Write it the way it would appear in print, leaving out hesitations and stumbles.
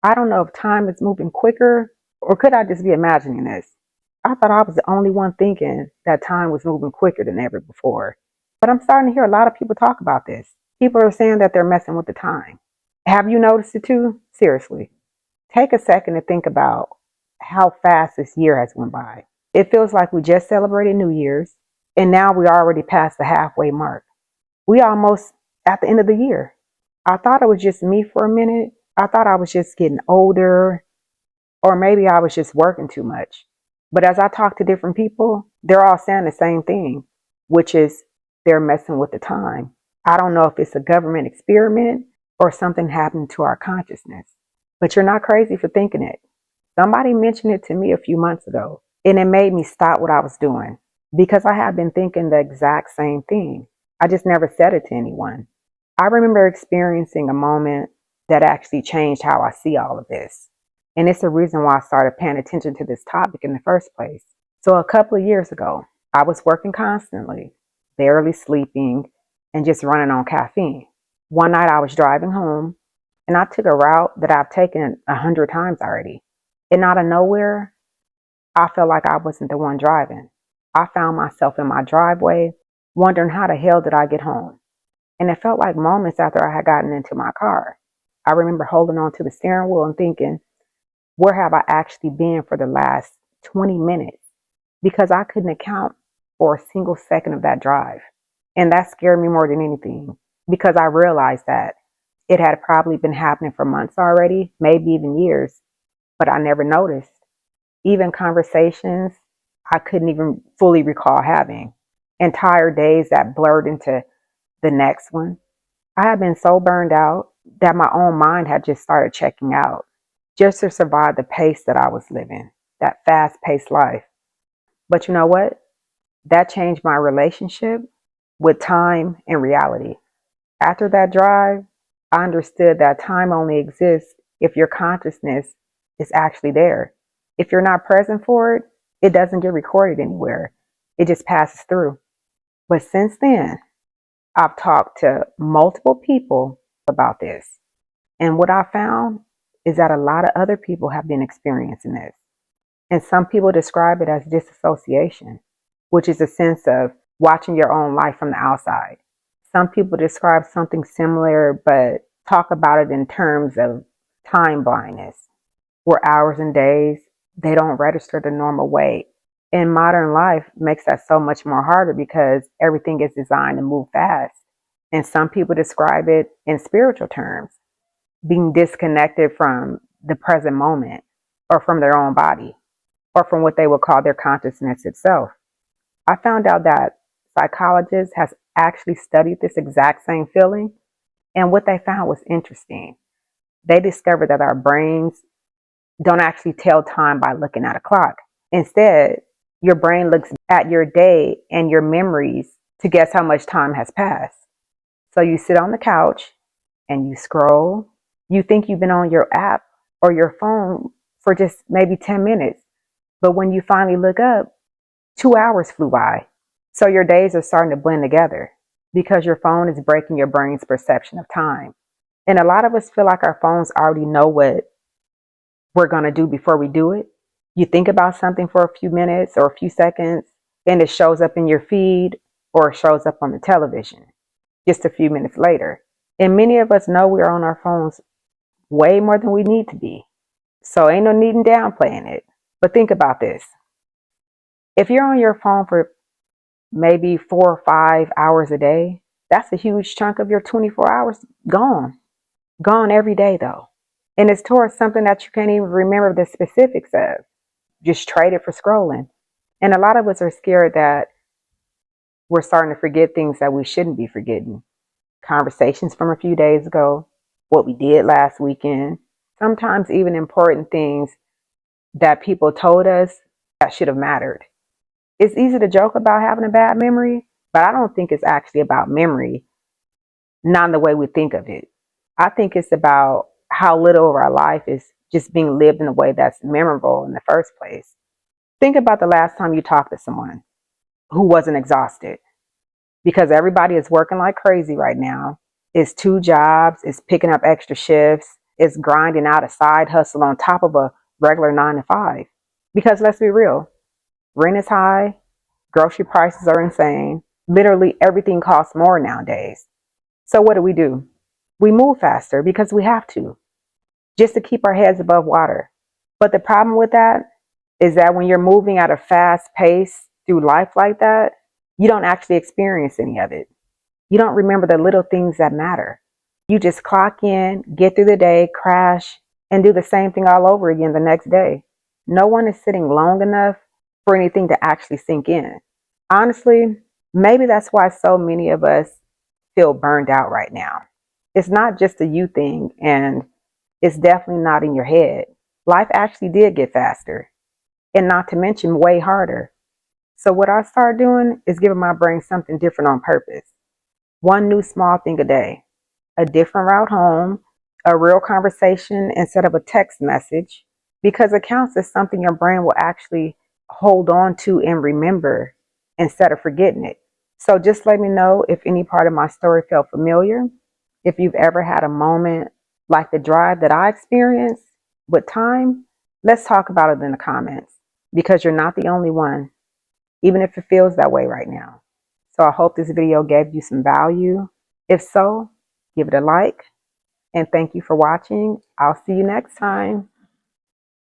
I don't know if time is moving quicker, or could I just be imagining this? I thought I was the only one thinking that time was moving quicker than ever before. But I'm starting to hear a lot of people talk about this. People are saying that they're messing with the time. Have you noticed it too? Seriously. Take a second to think about how fast this year has went by. It feels like we just celebrated New Year's and now we're already past the halfway mark. We almost at the end of the year. I thought it was just me for a minute. I thought I was just getting older, or maybe I was just working too much. But as I talk to different people, they're all saying the same thing, which is they're messing with the time. I don't know if it's a government experiment or something happened to our consciousness, but you're not crazy for thinking it. Somebody mentioned it to me a few months ago, and it made me stop what I was doing because I had been thinking the exact same thing. I just never said it to anyone. I remember experiencing a moment that actually changed how I see all of this. And it's the reason why I started paying attention to this topic in the first place. So a couple of years ago, I was working constantly, barely sleeping, and just running on caffeine. One night I was driving home and I took a route that I've taken 100 times already. And out of nowhere, I felt like I wasn't the one driving. I found myself in my driveway, wondering how the hell did I get home? And it felt like moments after I had gotten into my car. I remember holding on to the steering wheel and thinking, where have I actually been for the last 20 minutes? Because I couldn't account for a single second of that drive. And that scared me more than anything because I realized that it had probably been happening for months already, maybe even years, but I never noticed. Even conversations I couldn't even fully recall having. Entire days that blurred into the next one. I had been so burned out that my own mind had just started checking out just to survive the pace that I was living, that fast paced life. But you know what? That changed my relationship with time and reality. After that drive, I understood that time only exists if your consciousness is actually there. If you're not present for it, it doesn't get recorded anywhere. It just passes through. But since then, I've talked to multiple people about this. And what I found is that a lot of other people have been experiencing this. And some people describe it as dissociation, which is a sense of watching your own life from the outside. Some people describe something similar, but talk about it in terms of time blindness, where hours and days, they don't register the normal way. In modern life makes that so much more harder because everything is designed to move fast. And some people describe it in spiritual terms, being disconnected from the present moment or from their own body or from what they would call their consciousness itself. I found out that psychologists has actually studied this exact same feeling, and what they found was interesting. They discovered that our brains don't actually tell time by looking at a clock. Instead, your brain looks at your day and your memories to guess how much time has passed. So you sit on the couch and you scroll. You think you've been on your app or your phone for just maybe 10 minutes. But when you finally look up, 2 hours flew by. So your days are starting to blend together because your phone is breaking your brain's perception of time. And a lot of us feel like our phones already know what we're going to do before we do it. You think about something for a few minutes or a few seconds, and it shows up in your feed or it shows up on the television just a few minutes later. And many of us know we're on our phones way more than we need to be. So ain't no need in downplaying it. But think about this. If you're on your phone for maybe 4 or 5 hours a day, that's a huge chunk of your 24 hours gone. Gone every day though. And it's towards something that you can't even remember the specifics of. Just trade it for scrolling. And a lot of us are scared that we're starting to forget things that we shouldn't be forgetting. Conversations from a few days ago, what we did last weekend, sometimes even important things that people told us that should have mattered. It's easy to joke about having a bad memory, but I don't think it's actually about memory, not in the way we think of it. I think it's about how little of our life is just being lived in a way that's memorable in the first place. Think about the last time you talked to someone who wasn't exhausted, because everybody is working like crazy right now. It's 2 jobs, it's picking up extra shifts, is grinding out a side hustle on top of a regular 9 to 5. Because let's be real, rent is high, grocery prices are insane. Literally everything costs more nowadays. So what do? We move faster because we have to, just to keep our heads above water. But the problem with that is that when you're moving at a fast pace through life like that, you don't actually experience any of it. You don't remember the little things that matter. You just clock in, get through the day, crash, and do the same thing all over again the next day. No one is sitting long enough for anything to actually sink in. Honestly, maybe that's why so many of us feel burned out right now. It's not just a you thing, and it's definitely not in your head. Life actually did get faster, and not to mention way harder. So what I started doing is giving my brain something different on purpose. One new small thing a day, a different route home, a real conversation instead of a text message, because it counts as something your brain will actually hold on to and remember instead of forgetting it. So just let me know if any part of my story felt familiar, if you've ever had a moment like the drive that I experienced with time. Let's talk about it in the comments, because you're not the only one, even if it feels that way right now. So I hope this video gave you some value. If so, give it a like, and thank you for watching. I'll see you next time.